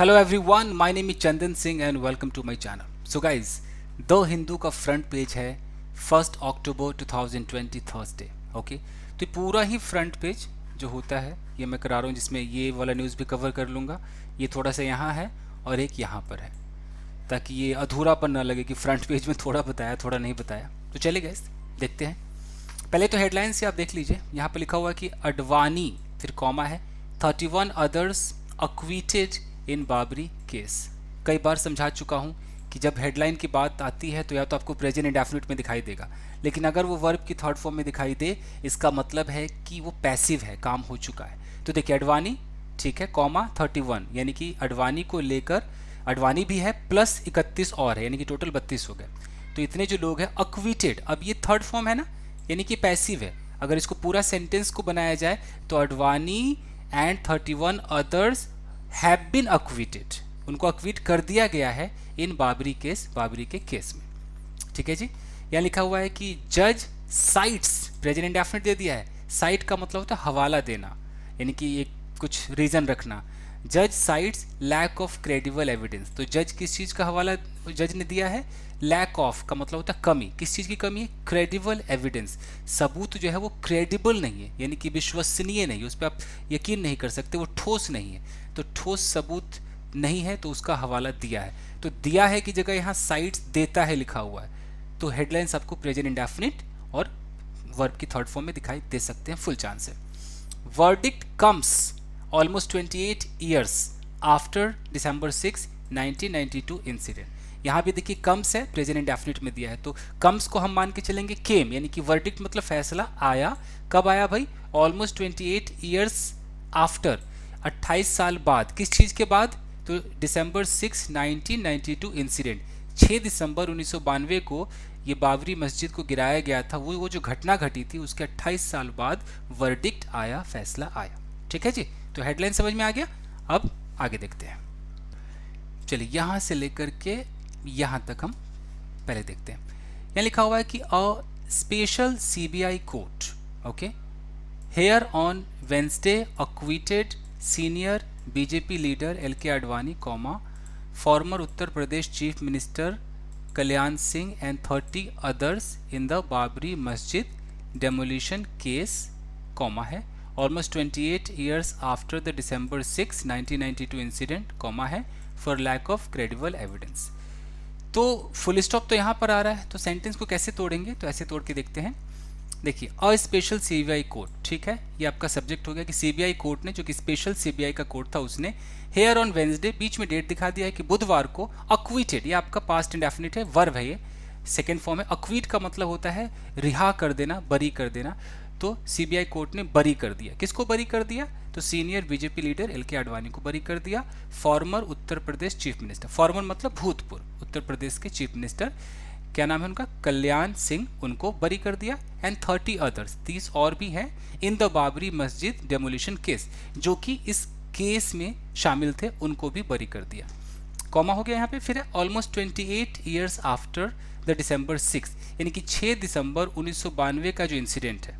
Hello everyone, my name is Chandan Singh and welcome to my channel. So guys, the Hindu का front page है 1 अक्टूबर 2020 Thursday. Okay, तो पूरा ही front page जो होता है ये मैं करा रहा हूँ, जिसमें ये वाला न्यूज़ भी कवर कर लूँगा। ये थोड़ा सा यहाँ है और एक यहाँ पर है, ताकि ये अधूरापन ना लगे कि फ्रंट पेज में थोड़ा बताया थोड़ा नहीं बताया। तो चलिए गाइस देखते हैं। पहले तो हेडलाइन से आप देख लीजिए, यहाँ पर लिखा हुआ है कि अडवाणी, फिर कॉमा है, 31 अदर्स अक्वीटेड इन बाबरी केस। कई बार समझा चुका हूँ कि जब हेडलाइन की बात आती है तो या तो आपको प्रेजेंट इंडेफिनिट में दिखाई देगा, लेकिन अगर वो वर्ब की थर्ड फॉर्म में दिखाई दे, इसका मतलब है कि वो पैसिव है, काम हो चुका है। तो देखिए अडवाणी, ठीक है, कॉमा 31, यानी कि अडवाणी को लेकर, अडवाणी भी है प्लस 31 और है, यानी कि टोटल 32 हो गए। तो इतने जो लोग हैं अक्वीटेड, अब ये थर्ड फॉर्म है ना, यानी कि पैसिव है। अगर इसको पूरा सेंटेंस को बनाया जाए तो Advani and 31 others have been acquitted, उनको अक्विट कर दिया गया है इन बाबरी केस, बाबरी के केस में। ठीक है जी, यहाँ लिखा हुआ है कि जज साइट्स, प्रेजेंट इंडेफिनिट दे दिया है। साइट का मतलब होता है हवाला देना, यानी कि एक कुछ रीजन रखना। जज cites lack of credible evidence, तो जज किस चीज़ का हवाला जज ने दिया है? लैक ऑफ का मतलब होता है कमी। किस चीज़ की कमी है? क्रेडिबल एविडेंस, सबूत जो है वो क्रेडिबल नहीं है, यानी कि विश्वसनीय नहीं, उस पर आप यकीन नहीं कर सकते, वो ठोस नहीं है। तो ठोस सबूत नहीं है तो उसका हवाला दिया है। तो दिया है की जगह यहाँ साइट्स देता है लिखा हुआ है, तो हेडलाइंस आपको प्रेजेंट इंडेफिनिट और वर्ब की थर्ड फॉर्म में दिखाई दे सकते हैं, फुल चांस है। Verdict comes almost 28 years after December 6, 1992 incident. यहाँ भी देखिए कम्स है, प्रेजेंट इंडेफिनिट में दिया है, तो कम्स को हम मान के चलेंगे केम, यानी कि वर्डिक्ट मतलब फैसला आया। कब आया भाई? ऑलमोस्ट 28 ईयर्स आफ्टर, 28 साल बाद। किस चीज़ के बाद? तो December 6, 1992 इंसिडेंट, 6 दिसंबर 1992 को ये बाबरी मस्जिद को गिराया गया था, वो जो घटना घटी थी उसके 28 साल बाद वर्डिक्ट आया, फैसला आया। ठीक है जी, तो हेडलाइन समझ में आ गया। अब आगे देखते हैं। चलिए यहाँ से लेकर के यहाँ तक हम पहले देखते हैं। यहाँ लिखा हुआ है कि a special CBI court, okay, here on Wednesday acquitted senior BJP leader LK Advani, former Uttar Pradesh chief minister Kalyan Singh and 30 others in the Babri Masjid demolition case, है almost 28 years after the December 6, 1992 incident, है for lack of credible evidence. तो full stop तो यहाँ पर आ रहा है, तो sentence को कैसे तोड़ेंगे? तो ऐसे तोड़ के देखते हैं। देखिए अ स्पेशल CBI कोर्ट, ठीक है, ये आपका सब्जेक्ट हो गया कि CBI कोर्ट ने, जो कि स्पेशल CBI का कोर्ट था, उसने हेयर ऑन वेंसडे, बीच में डेट दिखा दिया है कि बुधवार को, अक्विटेड, ये आपका पास्ट इंडेफिनिट है, वर्ब है, ये सेकेंड फॉर्म है। अक्विट का मतलब होता है रिहा कर देना, बरी कर देना। तो CBI कोर्ट ने बरी कर दिया। किसको बरी कर दिया? तो senior BJP leader LK Advani को बरी कर दिया। Farmer Uttar Pradesh chief minister, farmer मतलब भूतपूर्व उत्तर प्रदेश के चीफ मिनिस्टर, क्या नाम है उनका? कल्याण सिंह, उनको बरी कर दिया। एंड 30 अदर्स, 30 और भी हैं, इन the Babri Masjid demolition case, जो कि इस केस में शामिल थे, उनको भी बरी कर दिया। कॉमा हो गया यहाँ पे, फिर है almost 28 years after the December 6, यानी कि 6 दिसंबर 1992 का जो इंसिडेंट है,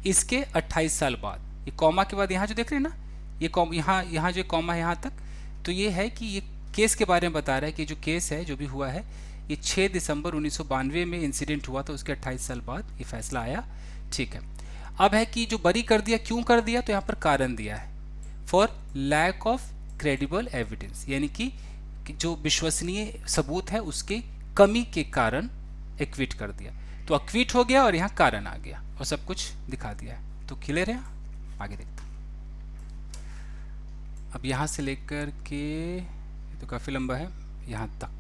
इसके 28 साल बाद। ये कॉमा के बाद यहाँ जो देख रहे हैं ना, ये यहाँ जो कॉमा है यहाँ तक, तो ये है कि ये केस के बारे में बता रहा है कि जो केस है, जो भी हुआ है, ये 6 दिसंबर 1992 में इंसिडेंट हुआ था, उसके 28 साल बाद ये फैसला आया। ठीक है, अब है कि जो बरी कर दिया, क्यों कर दिया? तो यहाँ पर कारण दिया है, for lack of credible evidence, यानी कि जो विश्वसनीय सबूत है उसके कमी के कारण एक्विट कर दिया। तो अक्विट हो गया और यहाँ कारण आ गया और सब कुछ दिखा दिया है। तो क्लियर है? आगे देखते हैं। अब यहाँ से लेकर के, तो काफ़ी लंबा है, यहाँ तक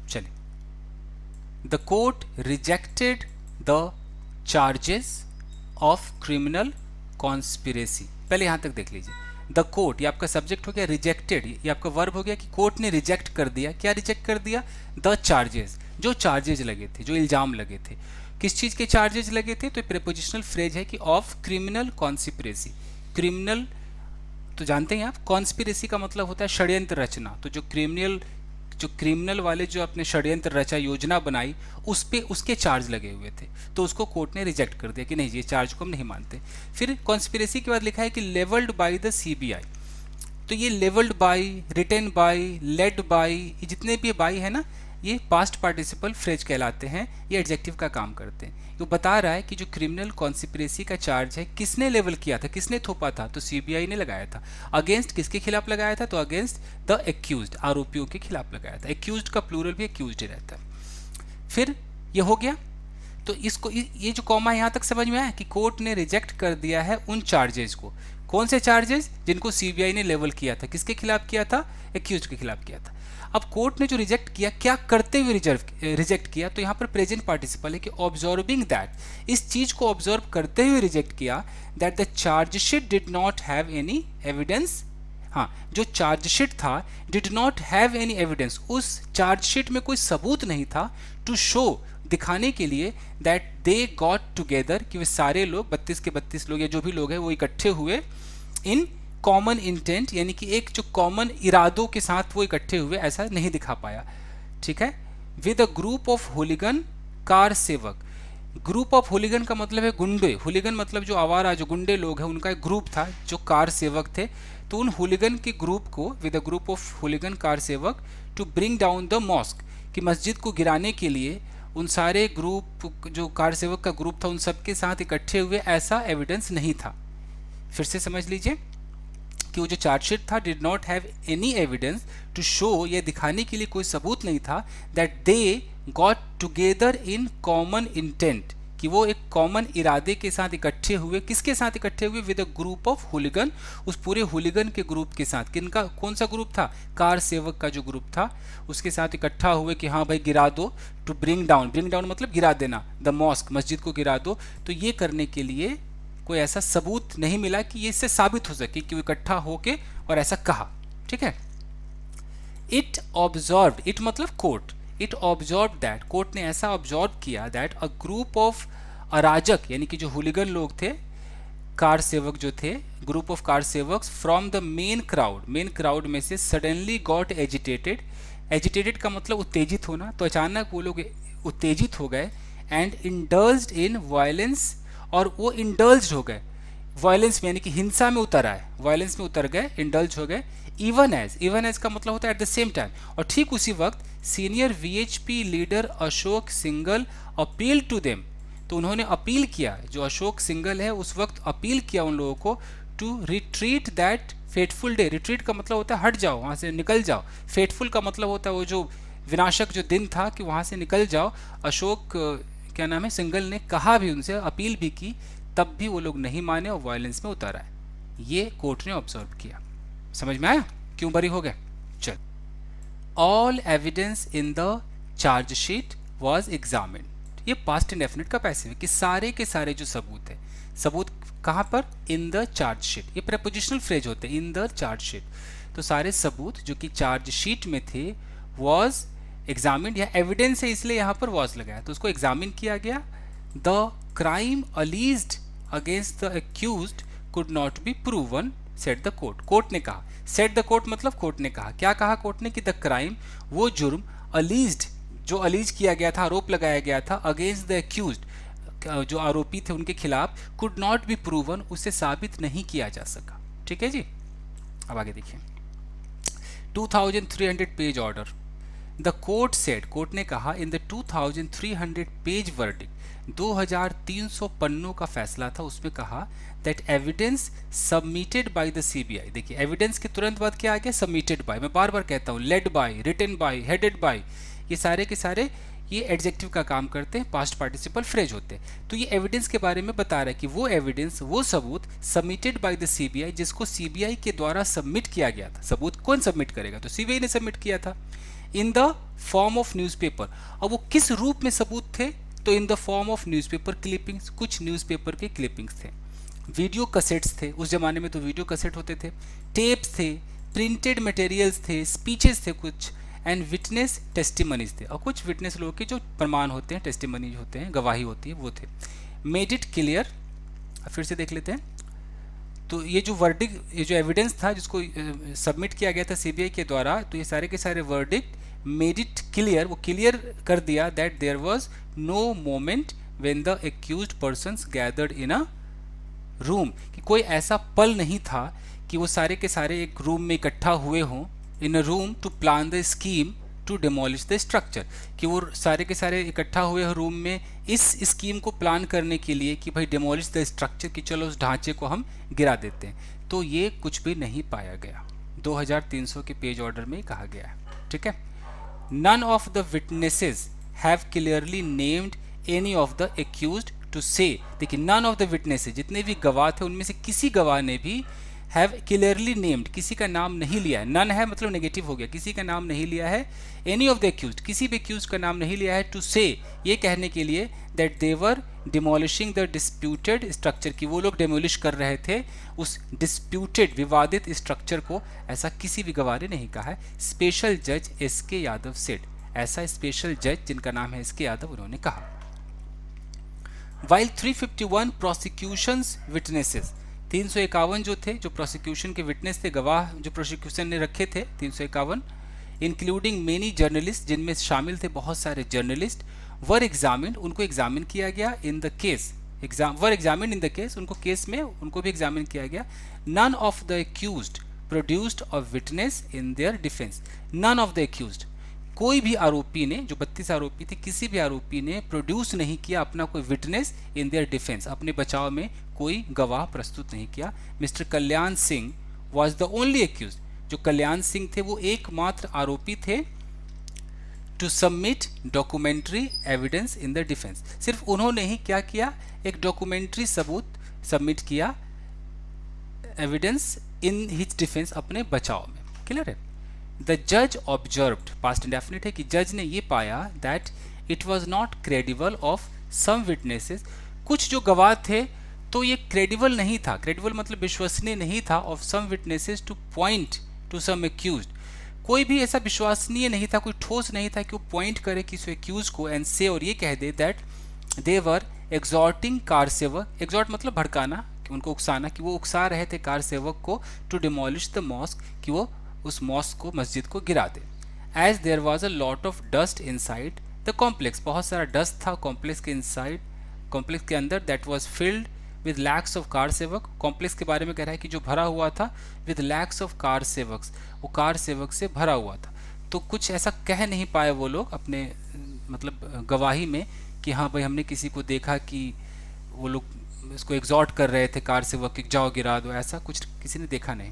चलिए। The court rejected the charges of criminal conspiracy, पहले यहाँ तक देख लीजिए। द कोर्ट, ये आपका सब्जेक्ट हो गया, रिजेक्टेड ये आपका वर्ब हो गया कि कोर्ट ने रिजेक्ट कर दिया। क्या रिजेक्ट कर दिया? द चार्जेस, जो चार्जेज लगे थे, जो इल्जाम लगे थे। किस चीज़ के चार्जेज लगे थे? तो प्रीपोजिशनल फ्रेज है कि ऑफ क्रिमिनल कॉन्स्पिरेसी। क्रिमिनल तो जानते हैं आप, कॉन्स्पिरेसी का मतलब होता है षड्यंत्र रचना। तो जो क्रिमिनल वाले जो अपने षड्यंत्र रचा, योजना बनाई, उस पे उसके चार्ज लगे हुए थे, तो उसको कोर्ट ने रिजेक्ट कर दिया कि नहीं, ये चार्ज को हम नहीं मानते। फिर कॉन्स्पिरेसी के बाद लिखा है कि लेवल्ड बाय द CBI, तो ये levelled by, written by, led by, ये जितने भी बाय है ना, ये पास्ट पार्टिसिपल फ्रेज कहलाते हैं, ये एडजेक्टिव का काम करते हैं। ये बता रहा है कि जो क्रिमिनल कॉन्स्पिरेसी का चार्ज है किसने लेवल किया था, किसने थोपा था, तो सीबीआई ने लगाया था। अगेंस्ट किसके खिलाफ लगाया था, तो अगेंस्ट द एक्यूज्ड, आरोपियों के खिलाफ लगाया था। एक्यूज्ड का प्लूरल भी एक्यूज्ड ही रहता है। फिर ये हो गया, तो इसको ये जो कॉमा यहाँ तक समझ में आया कि कोर्ट ने रिजेक्ट कर दिया है उन चार्जेस को। कौन से चार्जेस, जिनको सीबीआई ने लेवल किया था, किसके खिलाफ किया था, एक्यूज्ड के खिलाफ किया था। अब कोर्ट ने जो रिजेक्ट किया, क्या करते हुए रिजेक्ट किया, तो यहाँ पर प्रेजेंट पार्टिसिपल है कि ऑब्जर्विंग दैट, इस चीज को ऑब्जर्व करते हुए रिजेक्ट किया, that the chargesheet did not have any evidence. हाँ, जो चार्जशीट था did not have any evidence, उस चार्जशीट में कोई सबूत नहीं था, टू शो, दिखाने के लिए, दैट दे गॉट टुगेदर, कि वे सारे लोग 32 के 32 लोग या जो भी लोग हैं वो इकट्ठे हुए, इन कॉमन इंटेंट, यानी कि एक जो कॉमन इरादों के साथ वो इकट्ठे हुए, ऐसा नहीं दिखा पाया। ठीक है, with a group of hooligan kar sevak. Group of hooligan का मतलब है गुंडे, होलिगन मतलब जो आवारा, जो गुंडे लोग हैं, उनका एक ग्रुप था जो कार सेवक थे। तो उन होलिगन के ग्रुप को, with a group of hooligan kar sevak, to bring down the mosque, कि मस्जिद को गिराने के लिए उन सारे ग्रुप, जो कार सेवक का ग्रुप था, उन सबके साथ इकट्ठे हुए, ऐसा एविडेंस नहीं था। फिर से समझ लीजिए कि वो जो चार्जशीट था did not have any evidence to show, ये दिखाने के लिए कोई सबूत नहीं था, that they got together in common intent, कि वो एक कॉमन इरादे के साथ इकट्ठे हुए। किसके साथ इकट्ठे हुए, विद अ ग्रुप ऑफ होलिगन, उस पूरे होलिगन के ग्रुप के साथ। किनका, कौन सा ग्रुप था, कार सेवक का जो ग्रुप था, उसके साथ इकट्ठा हुए कि हाँ भाई गिरा दो, to bring down, bring down मतलब गिरा देना, द मॉस्क, मस्जिद को गिरा दो। तो ये करने के लिए कोई ऐसा सबूत नहीं मिला कि ये इससे साबित हो सके कि वो इकट्ठा होके और ऐसा कहा। ठीक है, इट ऑब्जर्व्ड, इट मतलब court, it observed that, court ने ऐसा ऑब्जर्व किया, दैट अ ग्रुप ऑफ अराजक, यानी कि जो हुलिगन लोग थे, कार सेवक जो थे, group of car sevaks, from the main crowd में से सडनली गॉट एजिटेटेड। एजिटेटेड का मतलब उत्तेजित होना, तो अचानक वो लोग उत्तेजित हो गए, एंड इंडल्ज्ड इन वायलेंस, और वो इंडल्ज हो गए वायलेंस में, यानी कि हिंसा में उतर आए, वायलेंस में उतर गए, इंडल्ज हो गए। इवन एज का मतलब होता है एट द सेम टाइम, और ठीक उसी वक्त senior VHP leader Ashok Singhal appeal to them, तो उन्होंने अपील किया, जो अशोक सिंघल है उस वक्त अपील किया उन लोगों को, to retreat that fateful day. Retreat का मतलब होता है हट जाओ, वहाँ से निकल जाओ। फेटफुल का मतलब होता है वो जो विनाशक जो दिन था, कि वहाँ से निकल जाओ। अशोक क्या नाम है, सिंघल ने कहा भी उनसे, अपील भी की, तब भी वो लोग नहीं माने और वायलेंस में उतर आए। ये कोर्ट ने ऑब्जर्व किया। समझ में आया क्यों बरी हो गए। चल, all evidence in the chargesheet was examined, ये पास्ट इंडेफिनिट का पैसिव है कि सारे के सारे जो सबूत है, सबूत कहाँ पर, इन द चार्जशीट, ये प्रेपोजिशनल फ्रेज होते हैं, इन द चार्जशीट। तो सारे सबूत जो कि चार्जशीट में थे, वॉज एग्जामिन्ड, या एविडेंस है इसलिए यहाँ पर वॉज लगाया, तो उसको एग्जामिन किया गया। The crime alleged against the accused could not be proven, said the court, court ने कहा। सेट द कोर्ट मतलब कोर्ट ने कहा, क्या कहा कोर्ट ने, कि द क्राइम, वो जुर्म, अलीज्ड, जो अलीज किया गया था, आरोप लगाया गया था, अगेंस्ट द एक्यूज्ड, जो आरोपी थे उनके खिलाफ, कुड नॉट बी प्रूवन, उसे साबित नहीं किया जा सका। ठीक है जी, अब आगे देखिए। 2300 page order, the court said, court ने कहा, इन द 2300 पेज वर्डिक्ट, 2300 पन्नों का फैसला था, उसमें कहा that evidence submitted by the CBI. देखिए एविडेंस के तुरंत बाद क्या आ गया, सबमिटेड बाय। मैं बार बार कहता हूँ, led by, written by, headed by, ये सारे के सारे ये एडजेक्टिव का काम करते हैं, पास्ट पार्टिसिपल फ्रेज होते हैं। तो ये एविडेंस के बारे में बता रहा है कि वो एविडेंस, वो सबूत सबमिटेड बाय द सीबीआई, जिसको सीबीआई के द्वारा सबमिट किया गया था। सबूत कौन सबमिट करेगा, तो सीबीआई ने सबमिट किया था। In the form of newspaper, अब वो किस रूप में सबूत थे, तो in the form of newspaper clippings, कुछ न्यूज़पेपर के क्लिपिंग्स थे। वीडियो कैसेट्स थे, उस जमाने में तो वीडियो कैसेट होते थे, टेप्स थे, प्रिंटेड मटेरियल्स थे, स्पीचेस थे कुछ, एंड विटनेस टेस्टिमनीज थे, और कुछ विटनेस लोगों के जो प्रमाण होते हैं, टेस्टिमनीज होते हैं, गवाही होती है, वो थे। मेड इट क्लियर, फिर से देख लेते हैं। तो ये जो वर्डिक्ट, ये जो एविडेंस था जिसको सबमिट किया गया था सीबीआई के द्वारा, तो ये सारे के सारे वर्डिक्ट मेड इट क्लियर, वो क्लियर कर दिया that there was no moment when the accused persons gathered in a room, कि कोई ऐसा पल नहीं था कि वो सारे के सारे एक रूम में इकट्ठा हुए हों, in a room to plan the scheme to demolish the structure, कि वो सारे के सारे इकट्ठा हुए हो रूम में इस स्कीम को प्लान करने के लिए कि भाई डिमोलिश द स्ट्रक्चर, कि चलो उस ढांचे को हम गिरा देते हैं। तो ये कुछ भी नहीं पाया गया, 2300 के पेज ऑर्डर में कहा गया है, ठीक है। None of the witnesses have clearly named any of the accused to say, देखिए नन ऑफ द विटनेसेस, जितने भी गवाह थे उनमें से किसी गवाह ने भी हैव क्लियरली नेम्ड, किसी का नाम नहीं लिया है, नन है मतलब नेगेटिव हो गया, किसी का नाम नहीं लिया है, एनी ऑफ द एक्यूज्ड, किसी भी एक्यूज का नाम नहीं लिया है, टू से, ये कहने के लिए that they were demolishing the disputed structure, की वो लोग डिमोलिश कर रहे थे उस डिस्प्यूटेड विवादित स्ट्रक्चर को, ऐसा किसी भी गवाह ने नहीं कहा है। स्पेशल जज एस के यादव सेड, ऐसा स्पेशल जज जिनका नाम है एस के यादव, उन्होंने कहा। वाइल 351 प्रोसिक्यूशंस विटनेसेस, 351 जो थे, जो प्रोसिक्यूशन के विटनेस थे, गवाह जो प्रोसिक्यूशन ने रखे थे 351, इंक्लूडिंग मेनी जर्नलिस्ट, जिनमें शामिल थे बहुत सारे जर्नलिस्ट, वर एग्जामिन्ड, उनको एग्जामिन किया गया, in the case, were examined in the case, उनको केस में उनको भी एग्जामिन किया गया। None of the accused produced a witness in their defence, none of the accused, कोई भी आरोपी ने, जो 32 आरोपी थे, किसी भी आरोपी ने प्रोड्यूस नहीं किया अपना कोई विटनेस इन देयर डिफेंस, अपने बचाव में कोई गवाह प्रस्तुत नहीं किया। Mister Kalyan Singh was the only accused, जो कल्याण सिंह थे वो एकमात्र आरोपी थे, to submit documentary evidence in the defence, सिर्फ उन्होंने ही क्या किया, एक डॉक्यूमेंट्री सबूत सबमिट किया, एविडेंस इन हिज डिफेंस, अपने बचाव में। क्लियर है। द जज ऑब्जर्व्ड, पास्ट इंडेफिनिट है, कि जज ने ये पाया that it was not credible of some witnesses, कुछ जो गवाह थे तो ये क्रेडिबल नहीं था, क्रेडिबल मतलब विश्वसनीय नहीं था, of some witnesses to point to some accused, कोई भी ऐसा विश्वसनीय नहीं था, कोई ठोस नहीं था कि वो पॉइंट करे किसी एक्यूज को, एंड से, और ये कह दे दैट दे वर एग्जॉर्टिंग कार सेवक, एग्जॉर्ट मतलब भड़काना, कि उनको उकसाना, कि वो उकसा रहे थे कार सेवक को, टू डिमोलिश द मॉस्क, कि वो उस मॉस्क को, मस्जिद को गिरा दे। As there was a lot of dust inside the complex, बहुत सारा डस्ट था कॉम्प्लेक्स के इनसाइड, कॉम्प्लेक्स के अंदर, that was filled with lakhs of car सेवक, कॉम्प्लेक्स के बारे में कह रहा है कि जो भरा हुआ था with lakhs of car sevaks, वो कार सेवक से भरा हुआ था। तो कुछ ऐसा कह नहीं पाए वो लोग अपने मतलब गवाही में कि हाँ भाई हमने किसी को देखा कि वो लोग इसको एग्जॉर्ट कर रहे थे कार सेवक कि जाओ गिरा दो, ऐसा कुछ किसी ने देखा नहीं।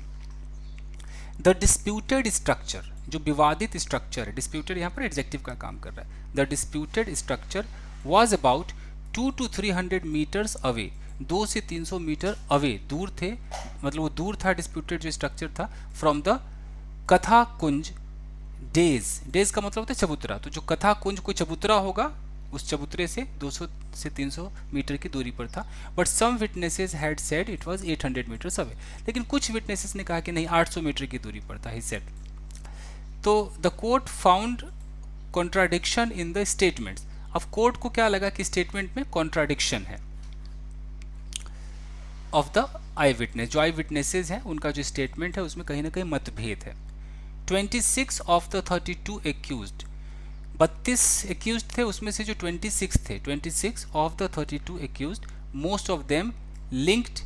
द डिस्प्यूटेड स्ट्रक्चर, जो विवादित स्ट्रक्चर है, डिस्प्यूटेड यहाँ पर एडजेक्टिव का काम कर रहा है, the disputed structure was about 2 to 300 metres away, 2 से 300 मीटर अवे, दूर थे, मतलब वो दूर था डिस्प्यूटेड जो स्ट्रक्चर था, फ्रॉम द कथा कुंज डेज, डेज का मतलब होता है चबूतरा, तो जो कथा कुंज कोई चबूतरा होगा, उस चबूतरे से 200 से 300 मीटर की दूरी पर था। But some witnesses had said it was 800 metres away, लेकिन कुछ विटनेसेस ने कहा कि नहीं 800 मीटर की दूरी पर था, ही सेड। तो the court found contradiction in the statements, अब कोर्ट को क्या लगा कि स्टेटमेंट में कॉन्ट्राडिक्शन है ऑफ द आई विटनेस, जो आई विटनेसेस हैं उनका जो स्टेटमेंट है उसमें कहीं ना कहीं मतभेद है। 26 ऑफ द 32 एक्यूज्ड, 32 एक्यूज थे, उसमें से जो 26 थे, 26 of the 32 accused, most of them linked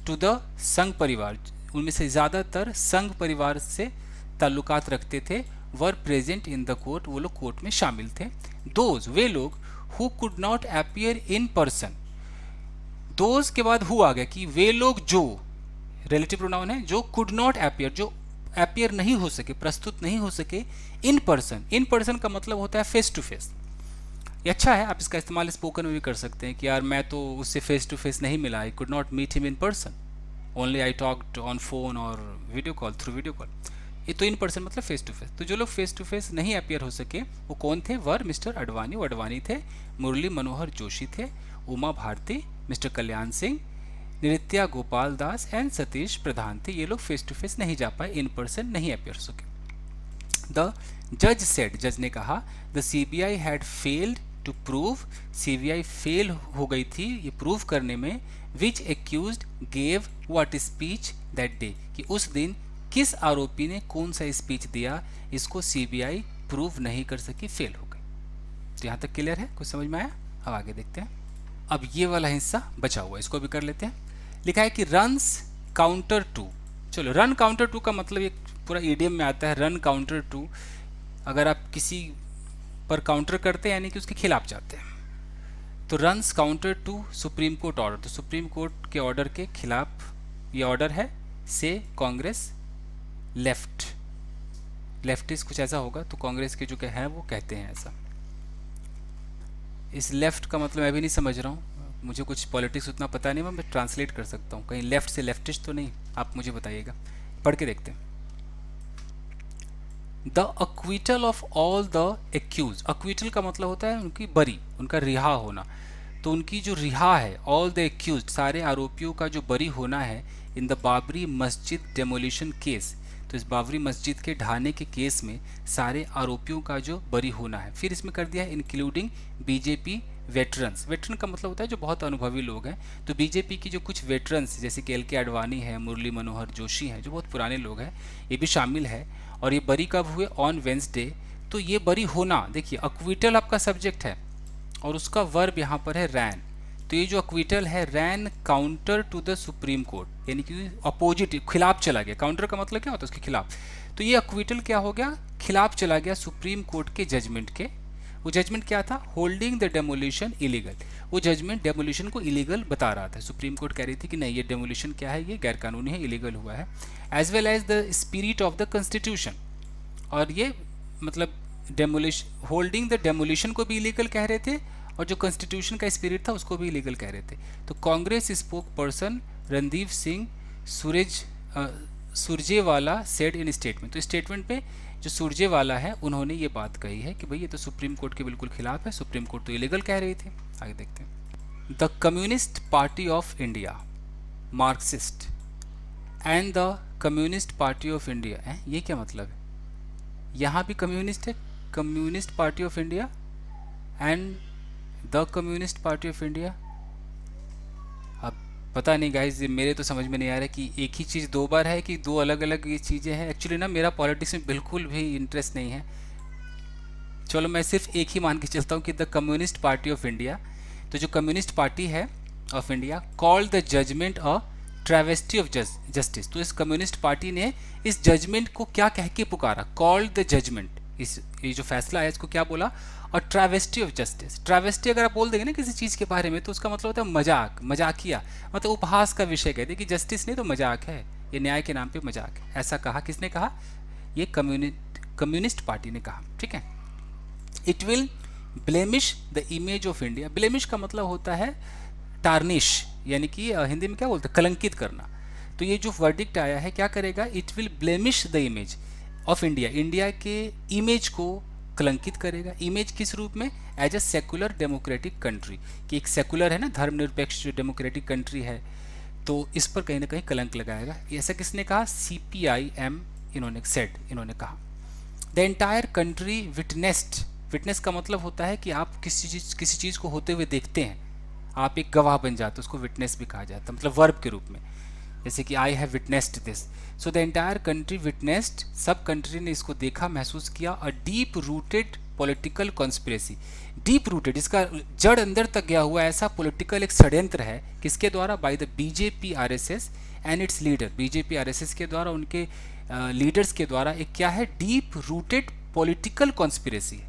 to the Sangh Parivar, उनमें से ज़्यादातर संघ परिवार से ताल्लुकात रखते थे, were present in the court, वो लोग कोर्ट में शामिल थे। दोज, वे लोग, who could not appear in person, those के बाद हु आ गया कि वे लोग जो, रिलेटिव प्रोनाउन है, जो कुड नॉट अपीयर, जो अपीयर नहीं हो सके, प्रस्तुत नहीं हो सके, इन पर्सन, इन पर्सन का मतलब होता है फेस टू फेस, ये अच्छा है, आप इसका इस्तेमाल स्पोकन में भी कर सकते हैं कि यार मैं तो उससे फेस टू फेस नहीं मिला, I could not meet him in person, only I talked on phone और video call, through video call, ये तो इन पर्सन मतलब फेस टू फेस। तो जो लोग फेस टू फेस नहीं अपीयर हो सके वो कौन थे, वर मिस्टर अडवाणी, वो अडवाणी थे, मुरली मनोहर जोशी थे, उमा भारती, मिस्टर कल्याण सिंह, नृत्या गोपाल दास एंड सतीश प्रधान थे, ये लोग फेस टू फेस नहीं जा पाए, इन पर्सन नहीं अपीयर हो सके। द जज सेड, जज ने कहा, the CBI had failed to prove, CBI fail हो गई थी ये प्रूव करने में, which accused gave what speech that day, कि उस दिन किस आरोपी ने कौन सा स्पीच दिया, इसको सीबीआई प्रूव नहीं कर सकी, फेल हो गई। तो यहाँ तक क्लियर है, कुछ समझ में आया? अब आगे देखते हैं। अब ये वाला हिस्सा बचा हुआ है, इसको भी कर लेते हैं। लिखा है कि रन्स काउंटर टू, चलो, रन काउंटर टू का मतलब एक पूरा ईडीएम में आता है, रन काउंटर टू, अगर आप किसी पर काउंटर करते हैं यानी कि उसके खिलाफ जाते हैं। तो runs counter to supreme court order, तो सुप्रीम कोर्ट के ऑर्डर के खिलाफ ये ऑर्डर है, से कांग्रेस लेफ्ट, लेफ्टिस्ट कुछ ऐसा होगा, तो कांग्रेस के जो है वो कहते हैं ऐसा। इस लेफ्ट का मतलब मैं भी नहीं समझ रहा हूँ, मुझे कुछ पॉलिटिक्स उतना पता नहीं, मैं ट्रांसलेट कर सकता हूँ, कहीं लेफ्ट से लेफ्टिस्ट तो नहीं, आप मुझे बताइएगा, पढ़ के देखते हैं। The acquittal of all the accused, acquittal का मतलब होता है उनकी बरी, उनका रिहा होना, तो उनकी जो रिहा है, ऑल द एक्यूज, सारे आरोपियों का जो बरी होना है, इन the Babri Masjid demolition case, तो इस बाबरी मस्जिद के ढहाने के केस में सारे आरोपियों का जो बरी होना है। फिर इसमें कर दिया है इंक्लूडिंग बीजेपी वेटरन्स, वेटरन का मतलब होता है जो बहुत अनुभवी लोग हैं, तो बीजेपी की जो कुछ वेटरन्स जैसे कि एल.के. आडवाणी है, मुरली मनोहर जोशी हैं, जो बहुत पुराने लोग हैं, ये भी शामिल है। और ये बरी कब हुए? On Wednesday. तो ये बरी होना, देखिए अक्विटल आपका सब्जेक्ट है और उसका वर्ब यहाँ पर है रैन, तो ये जो अक्विटल है, ran counter to the supreme court, यानी कि अपोजिट, खिलाफ चला गया। काउंटर का मतलब क्या होता है? उसके खिलाफ। तो ये अक्विटल क्या हो गया? खिलाफ चला गया सुप्रीम कोर्ट के जजमेंट के। वो जजमेंट क्या था? Holding the demolition illegal. वो जजमेंट डेमोलिशन को इलीगल बता रहा था। सुप्रीम कोर्ट कह रही थी कि नहीं, ये डेमोलिशन क्या है, ये गैरकानूनी है, इलीगल हुआ है, as well as the spirit of the constitution. और ये मतलब डेमोलिशन, होल्डिंग द डेमोलिशन को भी इलीगल कह रहे थे, और जो कॉन्स्टिट्यूशन का स्पिरिट था उसको भी इलीगल कह रहे थे। तो Congress spoke person Randeep Singh Surjewala said in statement, तो स्टेटमेंट पे जो सुरजेवाला है उन्होंने ये बात कही है कि भाई ये तो सुप्रीम कोर्ट के बिल्कुल खिलाफ है, सुप्रीम कोर्ट तो इलीगल कह रही थी। आगे देखते हैं। The communist party of India, Marxist, and the communist party of India, है ये क्या मतलब है? यहाँ भी कम्युनिस्ट है, communist party of India and the communist party of India. अब पता नहीं गाइज, मेरे तो समझ में नहीं आ रहा कि एक ही चीज़ दो बार है कि दो अलग अलग ये चीज़ें हैं। एक्चुअली ना मेरा पॉलिटिक्स में बिल्कुल भी इंटरेस्ट नहीं है, चलो मैं सिर्फ एक ही मान के चलता हूँ कि the communist party of India. तो जो कम्युनिस्ट पार्टी है of India called the judgment a travesty of justice, तो इस कम्युनिस्ट पार्टी ने इस जजमेंट को क्या कह के पुकारा? कॉल्ड द जजमेंट, इस ये जो फैसला है इसको क्या बोला? और ट्रेवेस्टी ऑफ जस्टिस। ट्रेवेस्टी अगर आप बोल देंगे ना किसी चीज़ के बारे में तो उसका मतलब होता है मजाक, मजाकिया, मतलब उपहास का विषय कहते हैं कि जस्टिस नहीं तो मजाक है, ये न्याय के नाम पे मजाक है। ऐसा कहा, किसने कहा? ये कम्युनिस्ट पार्टी ने कहा, ठीक है। It will blemish the image of India, blemish का मतलब होता है टार्निश, यानी कि हिंदी में क्या बोलते हैं? कलंकित करना। तो ये जो वर्डिक्ट आया है क्या करेगा? It will blemish the image of India, India के इमेज को कलंकित करेगा। इमेज किस रूप में? As a secular democratic country, कि एक सेकुलर है ना, धर्मनिरपेक्ष जो डेमोक्रेटिक कंट्री है, तो इस पर कहीं ना कहीं कलंक लगाएगा। ऐसा किसने कहा? CPIM इन्होंने सेड, इन्होंने कहा। The entire country witnessed, witness का मतलब होता है कि आप किसी चीज़ को होते हुए देखते हैं, आप एक गवाह बन जाते, उसको विटनेस भी कहा जाता है, मतलब वर्ब के रूप में, जैसे कि I have witnessed this. So the entire country witnessed, सब कंट्री ने इसको देखा, महसूस किया। A deep rooted political conspiracy, deep rooted, इसका जड़ अंदर तक गया हुआ ऐसा पॉलिटिकल एक षड्यंत्र है, किसके द्वारा? By the BJP RSS and it's leader, BJP RSS के द्वारा, उनके लीडर्स के द्वारा। एक क्या है? Deep rooted political conspiracy.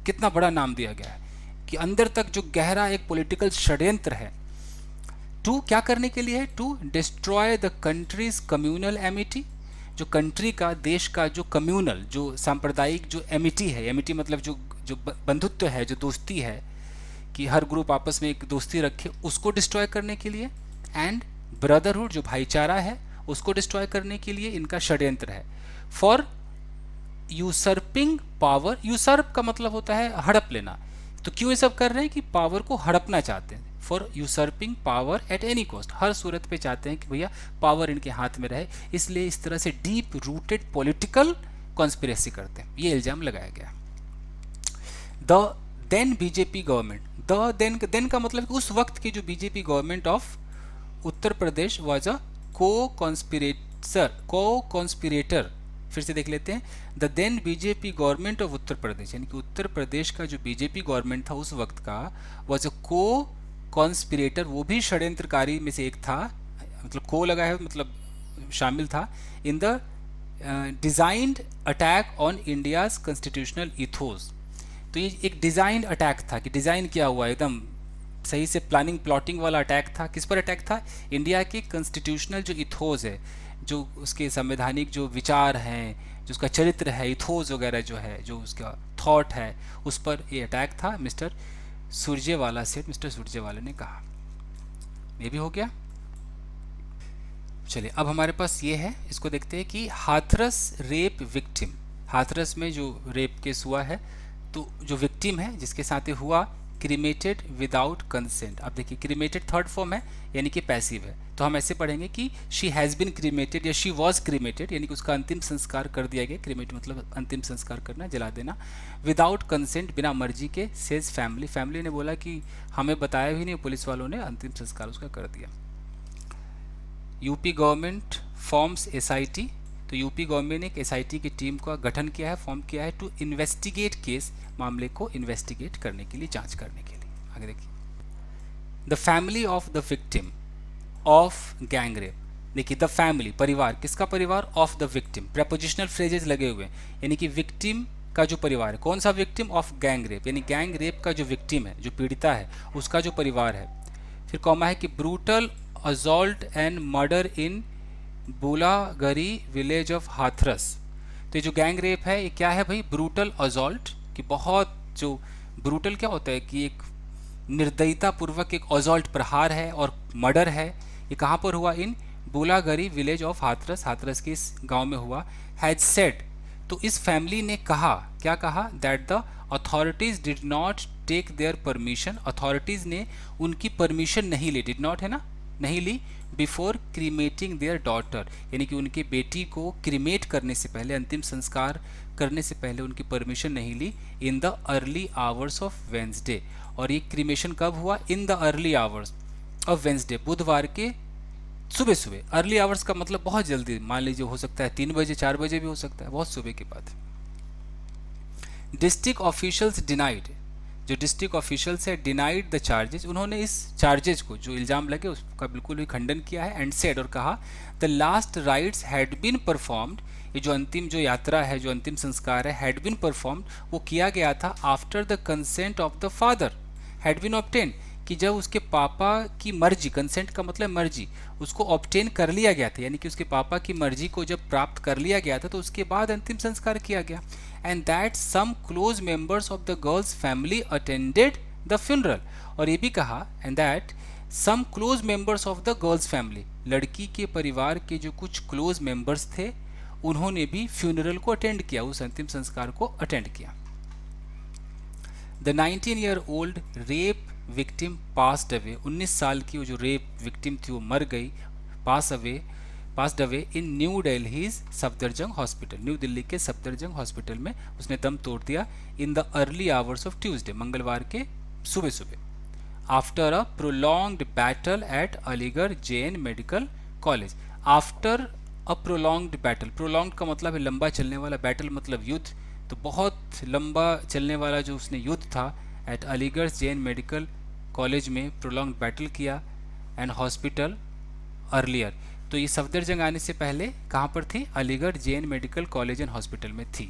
कितना बड़ा नाम दिया गया है कि अंदर तक जो गहरा एक पॉलिटिकल षड्यंत्र है। टू क्या करने के लिए है? To destroy the country's communal amity, जो कंट्री का, देश का जो कम्युनल, जो सांप्रदायिक जो एमिटी है, एमिटी मतलब जो जो बंधुत्व है, जो दोस्ती है, कि हर ग्रुप आपस में एक दोस्ती रखे, उसको डिस्ट्रॉय करने के लिए। एंड ब्रदरहुड, जो भाईचारा है, उसको डिस्ट्रॉय करने के लिए इनका षड्यंत्र है। फॉर यूसर्पिंग पावर, यूसर्प का मतलब होता है हड़प लेना, तो क्यों ये सब कर रहे हैं? कि पावर को हड़पना चाहते हैं। For usurping power at any cost, हर सूरत पे चाहते हैं कि भैया पावर इनके हाथ में रहे, इसलिए इस तरह से डीप रूटेड पॉलिटिकल कॉन्स्पिरेसी करते हैं, ये इल्जाम लगाया गया। The then BJP government, the then का मतलब कि उस वक्त की जो BJP government of Uttar Pradesh was a coconspirator, फिर से देख लेते हैं। The then BJP government of Uttar Pradesh, यानी कि उत्तर प्रदेश का जो बीजेपी गवर्नमेंट था उस वक्त का, वाज अ को कॉन्स्पिरेटर, वो भी षड्यंत्रकारी में से एक था। मतलब को लगा है, मतलब शामिल था in the designed attack on India's constitutional ethos. तो ये एक डिजाइंड अटैक था कि डिजाइन किया हुआ एकदम सही से प्लानिंग प्लॉटिंग वाला अटैक था। किस पर अटैक था? इंडिया के कॉन्स्टिट्यूशनल जो इथोस है, जो उसके संवैधानिक जो विचार हैं, जो उसका चरित्र है, इथोस वगैरह जो है, जो उसका थॉट है, उस पर ये अटैक था मिस्टर सुरजेवाला से, मिस्टर सुरजेवाला ने कहा। ये भी हो गया। चलिए अब हमारे पास ये है, इसको देखते हैं कि हाथरस रेप विक्टिम। हाथरस में जो रेप केस हुआ है, तो जो विक्टिम है जिसके साथ ये हुआ, क्रीमेटेड विदाउट कंसेंट। अब देखिए क्रीमेटेड थर्ड फॉर्म है यानी कि पैसिव है, तो हम ऐसे पढ़ेंगे कि शी हैज़ बीन क्रीमेटेड या शी वॉज क्रीमेटेड, यानी कि उसका अंतिम संस्कार कर दिया गया। क्रीमेट मतलब अंतिम संस्कार करना, जला देना। विदाउट कंसेंट, बिना मर्जी के। सेज फैमिली, फैमिली ने बोला कि हमें बताया भी नहीं, पुलिस वालों ने अंतिम संस्कार उसका कर दिया। यूपी गवर्नमेंट फॉर्म्स एसआईटी, तो यूपी गवर्नमेंट ने एक एसआईटी की टीम का गठन किया है, फॉर्म किया है टू इन्वेस्टिगेट केस, मामले को इन्वेस्टिगेट करने के लिए, जांच करने के लिए। आगे देखिए, the family of the victim of gang rape. देखिए द फैमिली, परिवार, किसका परिवार? Of the victim, prepositional phrases लगे हुए हैं, यानी कि विक्टिम का जो परिवार है। कौन सा विक्टिम? ऑफ गैंग रेप, यानी गैंग रेप का जो विक्टिम है, जो पीड़िता है, उसका जो परिवार है। फिर कॉमा है कि brutal assault and murder in Bulgarhi village of Hathras. तो ये जो गैंग रेप है ये क्या है भाई? ब्रूटल असॉल्ट, कि बहुत जो ब्रूटल क्या होता है कि एक निर्दयता पूर्वक एक असॉल्ट, प्रहार है, और मर्डर है। ये कहाँ पर हुआ? इन बुलागरी विलेज ऑफ हाथरस, हाथरस के इस गांव में हुआ। हैज सेड, तो इस फैमिली ने कहा, क्या कहा? That the authorities did not take their permission, authorities ने उनकी परमिशन नहीं ली, डिड नॉट है ना, नहीं ली, बिफोर क्रीमेटिंग देयर डॉटर, यानी कि उनकी बेटी को क्रीमेट करने से पहले, अंतिम संस्कार करने से पहले उनकी परमिशन नहीं ली। In the early hours of Wednesday, और ये क्रीमेशन कब हुआ? In the early hours of Wednesday, बुधवार के सुबह सुबह। अर्ली आवर्स का मतलब बहुत जल्दी, मान लीजिए हो सकता है 3 बजे 4 बजे भी हो सकता है, बहुत सुबह की बात है। डिस्ट्रिक्ट ऑफिशियल्स डिनाइड, जो डिस्ट्रिक्ट ऑफिशियल्स है, डिनाइड द चार्जेस, उन्होंने इस चार्जेस को, जो इल्ज़ाम लगे उसका बिल्कुल भी खंडन किया है। एंड सेड, और कहा, the last rites had been performed, ये जो अंतिम जो यात्रा है, जो अंतिम संस्कार है, हैड बीन परफॉर्म्ड, वो किया गया था after the consent of the father, had been obtain, कि जब उसके पापा की मर्जी, कंसेंट का मतलब मर्जी, उसको ऑब्टेन कर लिया गया था, यानी कि उसके पापा की मर्जी को जब प्राप्त कर लिया गया था, तो उसके बाद अंतिम संस्कार किया गया। And that some close members of the girl's family attended the funeral, और ये भी कहा, and that some close members of the girl's family, लड़की के परिवार के जो कुछ क्लोज मेंबर्स थे, उन्होंने भी फ्यूनरल को अटेंड किया, उस अंतिम संस्कार को अटेंड किया। The 19-year-old rape victim passed away, 19 साल की वो जो रेप विक्टिम थी वो मर गई, passed away in new Delhi Safdarjung hospital, new Delhi के सफदरजंग हॉस्पिटल में उसने दम तोड़ दिया। इन the early hours of Tuesday, मंगलवार के सुबह सुबह। After a prolonged battle eight Aligarh Jain medical college, after a prolonged battle, prolonged का मतलब है लंबा चलने वाला, बैटल मतलब युद्ध, तो बहुत लंबा चलने वाला जो उसने युद्ध था, at Aligarh Jain medical college में प्रोलॉन्ग बैटल किया, एंड हॉस्पिटल अर्लियर, तो ये सफदरजंग आने से पहले कहाँ पर थी? Aligarh Jain medical college and hospital में थी।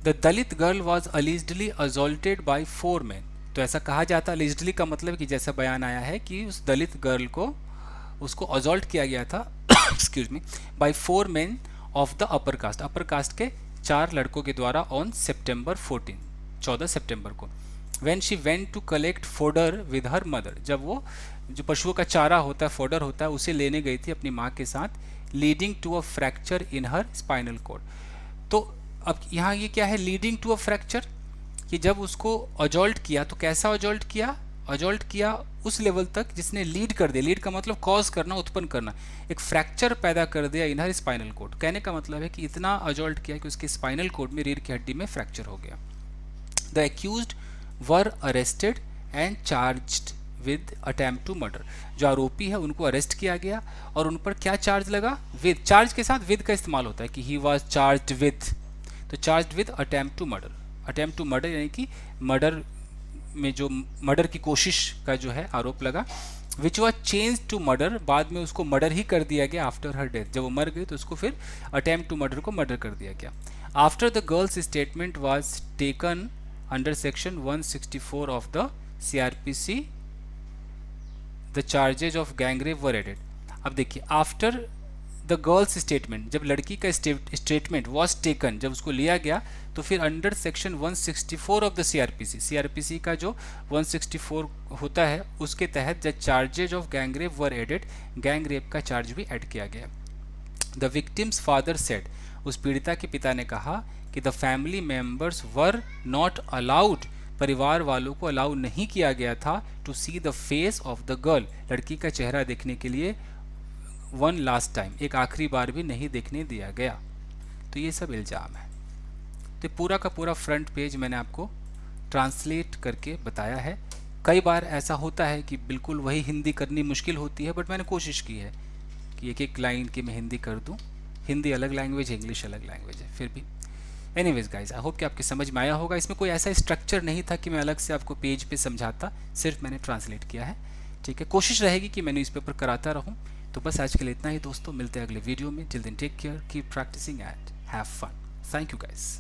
The Dalit girl was allegedly assaulted by 4 men, तो ऐसा कहा जाता, अलिजडली का मतलब कि जैसा बयान आया है कि उस दलित गर्ल को, उसको असॉल्ट किया गया था excuse me, by 4 men of the upper caste, upper caste के 4 लड़कों के द्वारा ऑन September 14, 14 सितंबर को। When she went to collect fodder with her mother, जब वो जो पशुओं का चारा होता है, फोडर होता है, उसे लेने गई थी अपनी माँ के साथ, leading to a fracture in her spinal cord. तो अब यहाँ ये क्या है? लीडिंग टू अ फ्रैक्चर, कि जब उसको अजॉल्ट किया, तो कैसा अजॉल्ट किया? अजॉल्ट किया उस लेवल तक जिसने लीड कर दिया, लीड का मतलब कॉज करना, उत्पन्न करना, एक फ्रैक्चर पैदा कर दिया इन हर स्पाइनल कॉर्ड। कहने का मतलब है कि इतना अजॉल्ट किया कि उसके स्पाइनल कॉर्ड में, रीढ़ की हड्डी में फ्रैक्चर हो गया। The accused were arrested and charged with attempt to murder, जो आरोपी है उनको अरेस्ट किया गया, और उन पर क्या चार्ज लगा? विद, चार्ज के साथ विद का इस्तेमाल होता है कि ही वॉज चार्ज्ड विद, तो charged with attempt to murder, attempt to murder यानी कि मर्डर में जो मर्डर की कोशिश का जो है आरोप लगा। Which was change to murder, बाद में उसको मर्डर ही कर दिया गया आफ्टर हर डेथ, जब वो मर गई तो उसको फिर अटेम्प्ट टू मर्डर को मर्डर कर दिया गया। After the girl's statement was taken under section 164 of the CRPC, the charges of gangrape were added. अब देखिए, आफ्टर द गर्ल्स स्टेटमेंट, जब लड़की का स्टेटमेंट वॉज टेकन, जब उसको लिया गया, तो फिर under section 164 of the CRPC का जो 164 होता है उसके तहत the charges of gangrape were added, gangrape का चार्ज भी ऐड किया गया। द विक्टिम्स फादर सेड, उस पीड़िता के पिता ने कहा कि the family members were not allowed, परिवार वालों को अलाउ नहीं किया गया था to see the face of the girl, लड़की का चेहरा देखने के लिए वन लास्ट टाइम, एक आखिरी बार भी नहीं देखने दिया गया। तो ये सब इल्ज़ाम है। तो पूरा का पूरा फ्रंट पेज मैंने आपको ट्रांसलेट करके बताया है। कई बार ऐसा होता है कि बिल्कुल वही हिंदी करनी मुश्किल होती है, बट मैंने कोशिश की है कि एक एक लाइन की मैं हिंदी कर दूं। हिंदी अलग लैंग्वेज है, इंग्लिश अलग लैंग्वेज है, फिर भी एनीवेज गाइज, आई होप कि आपके समझ में आया होगा। इसमें कोई ऐसा स्ट्रक्चर नहीं था कि मैं अलग से आपको पेज पे समझाता, सिर्फ मैंने ट्रांसलेट किया है। ठीक है, कोशिश रहेगी कि मैं न्यूज़पेपर कराता रहूँ। तो बस आज के लिए इतना ही दोस्तों, मिलते हैं अगले वीडियो में। Till then take care, keep practising and have fun. Thank you guys.